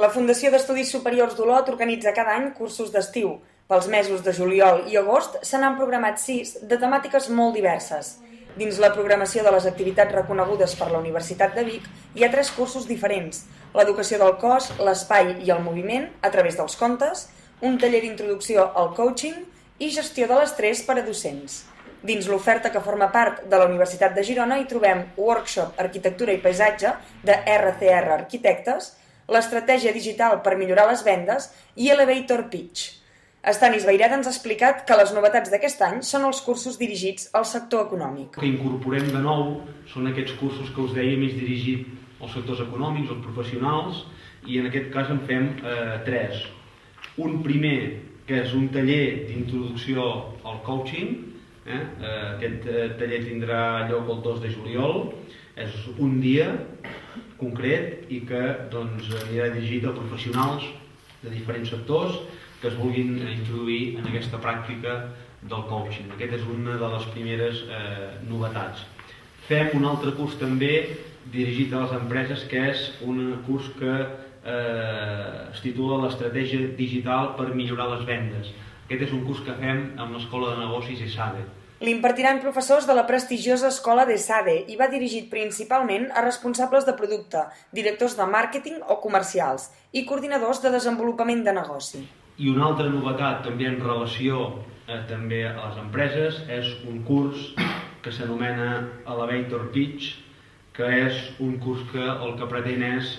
La Fundació d'Estudis Superiors d'Olot organitza cada any cursos d'estiu. Pels mesos de juliol i agost se n'han programat 6 de temàtiques molt diverses. Dins la programació de les activitats reconegudes per la Universitat de Vic hi ha 3 cursos diferents: l'educació del cos, l'espai i el moviment a través dels contes, un taller d'introducció al coaching i gestió de l'estrès per a docents. Dins l'oferta que forma part de la Universitat de Girona hi trobem Workshop Arquitectura i Paisatge de RCR Arquitectes, l'estratègia digital per millorar les vendes i Elevator Pitch. Estanis Bairet ens ha explicat que les novetats d'aquest any són els cursos dirigits al sector econòmic. El que incorporem de nou són aquests cursos que us deia més dirigit als sectors econòmics, als professionals, i en aquest cas en fem 3. Un primer, que és un taller d'introducció al coaching. Aquest taller tindrà lloc el 2 de juliol. És un dia concret i que anirà dirigit a professionals de diferents sectors que es vulguin introduir en aquesta pràctica del coaching. Aquesta és una de les primeres novetats. Fem un altre curs també dirigit a les empreses, que és un curs que es titula l'estratègia digital per millorar les vendes. Aquest és un curs que fem amb l'Escola de Negocis ESADE. L'impartiran professors de la prestigiosa escola d'ESADE i va dirigit principalment a responsables de producte, directors de màrqueting o comercials i coordinadors de desenvolupament de negoci. I una altra novetat també en relació també a les empreses és un curs que s'anomena Elevator Pitch, que és un curs que el que pretén és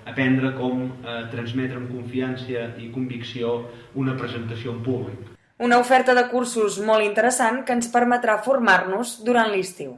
aprendre com transmetre amb confiança i convicció una presentació en públic. Una oferta de cursos molt interessant que ens permetrà formar-nos durant l'estiu.